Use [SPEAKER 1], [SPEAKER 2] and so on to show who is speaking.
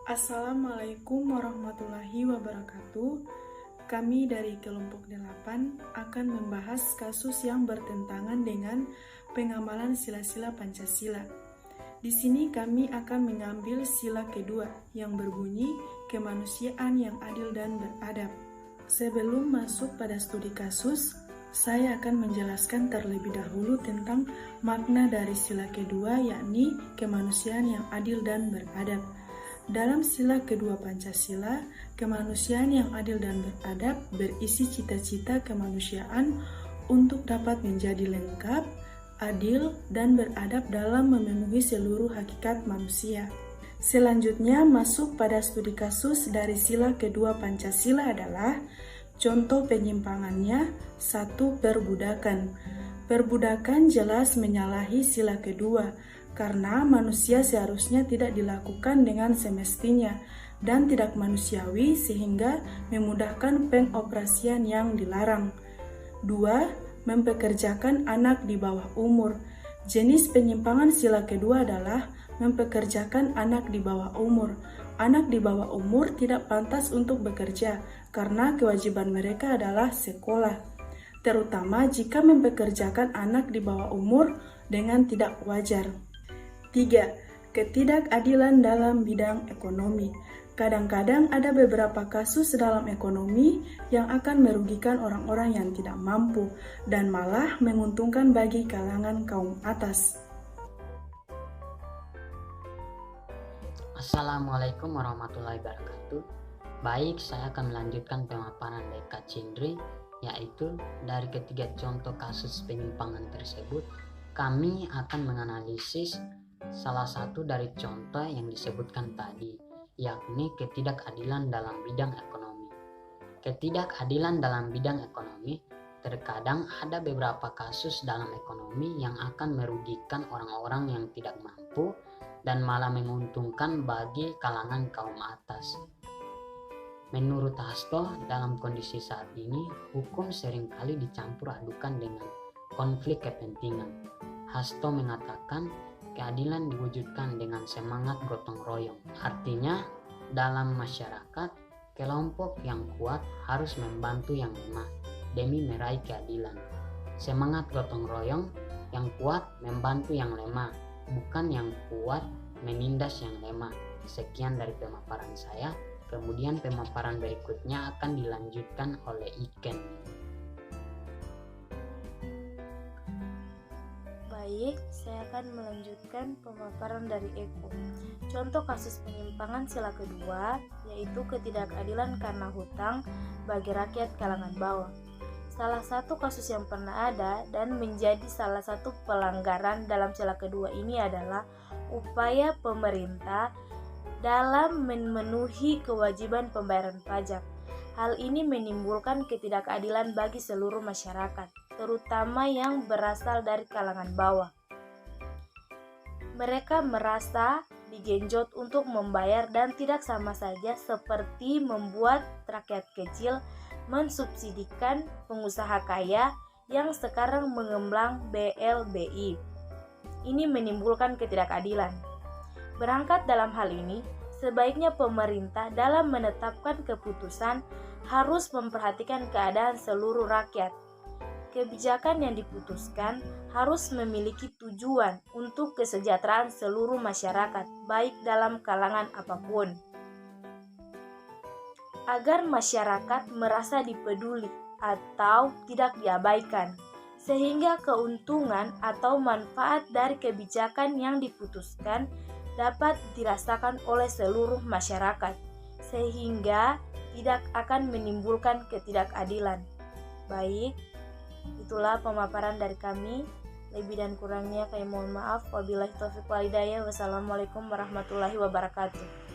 [SPEAKER 1] Assalamualaikum warahmatullahi wabarakatuh. Kami dari kelompok 8 akan membahas kasus yang bertentangan dengan pengamalan sila-sila Pancasila. Di sini kami akan mengambil sila kedua yang berbunyi kemanusiaan yang adil dan beradab. Sebelum masuk pada studi kasus, saya akan menjelaskan terlebih dahulu tentang makna dari sila kedua, yakni kemanusiaan yang adil dan beradab. Dalam sila kedua Pancasila, kemanusiaan yang adil dan beradab berisi cita-cita kemanusiaan untuk dapat menjadi lengkap, adil, dan beradab dalam memenuhi seluruh hakikat manusia. Selanjutnya masuk pada studi kasus dari sila kedua Pancasila adalah contoh penyimpangannya. 1. Perbudakan. Perbudakan jelas menyalahi sila kedua, karena manusia seharusnya tidak dilakukan dengan semestinya dan tidak manusiawi sehingga memudahkan pengoperasian yang dilarang. 2. Mempekerjakan anak di bawah umur. Jenis penyimpangan sila kedua adalah mempekerjakan anak di bawah umur. Anak di bawah umur tidak pantas untuk bekerja karena kewajiban mereka adalah sekolah, terutama jika mempekerjakan anak di bawah umur dengan tidak wajar. 3. Ketidakadilan dalam bidang ekonomi. Kadang-kadang ada beberapa kasus dalam ekonomi yang akan merugikan orang-orang yang tidak mampu dan malah menguntungkan bagi kalangan kaum atas.
[SPEAKER 2] Assalamualaikum warahmatullahi wabarakatuh. Baik, saya akan melanjutkan pemaparan dari Kak Cindri, yaitu dari ketiga contoh kasus penyimpangan tersebut, kami akan menganalisis salah satu dari contoh yang disebutkan tadi, yakni ketidakadilan dalam bidang ekonomi. Ketidakadilan dalam bidang ekonomi, terkadang ada beberapa kasus dalam ekonomi yang akan merugikan orang-orang yang tidak mampu dan malah menguntungkan bagi kalangan kaum atas. Menurut Hasto, dalam kondisi saat ini, hukum seringkali dicampur adukan dengan konflik kepentingan. Hasto mengatakan, keadilan diwujudkan dengan semangat gotong royong. Artinya, dalam masyarakat, kelompok yang kuat harus membantu yang lemah demi meraih keadilan. Semangat gotong royong, yang kuat membantu yang lemah, bukan yang kuat menindas yang lemah. Sekian dari pemaparan saya. Kemudian pemaparan berikutnya akan dilanjutkan oleh Iken.
[SPEAKER 3] Baik, saya akan melanjutkan pemaparan dari Eko. Contoh kasus penyimpangan sila kedua, yaitu ketidakadilan karena hutang bagi rakyat kalangan bawah. Salah satu kasus yang pernah ada dan menjadi salah satu pelanggaran dalam sila kedua ini adalah upaya pemerintah dalam memenuhi kewajiban pembayaran pajak. Hal ini menimbulkan ketidakadilan bagi seluruh masyarakat, terutama yang berasal dari kalangan bawah. Mereka merasa digenjot untuk membayar dan tidak sama saja seperti membuat rakyat kecil mensubsidikan pengusaha kaya yang sekarang mengembang BLBI. Ini menimbulkan ketidakadilan. Berangkat dalam hal ini, sebaiknya pemerintah dalam menetapkan keputusan harus memperhatikan keadaan seluruh rakyat. Kebijakan yang diputuskan harus memiliki tujuan untuk kesejahteraan seluruh masyarakat, baik dalam kalangan apapun, agar masyarakat merasa dipeduli atau tidak diabaikan, sehingga keuntungan atau manfaat dari kebijakan yang diputuskan dapat dirasakan oleh seluruh masyarakat, sehingga tidak akan menimbulkan ketidakadilan. Baik, itulah pemaparan dari kami. Lebih dan kurangnya kami mohon maaf. Wabillahi taufiq wal hidayah. Wassalamualaikum warahmatullahi wabarakatuh.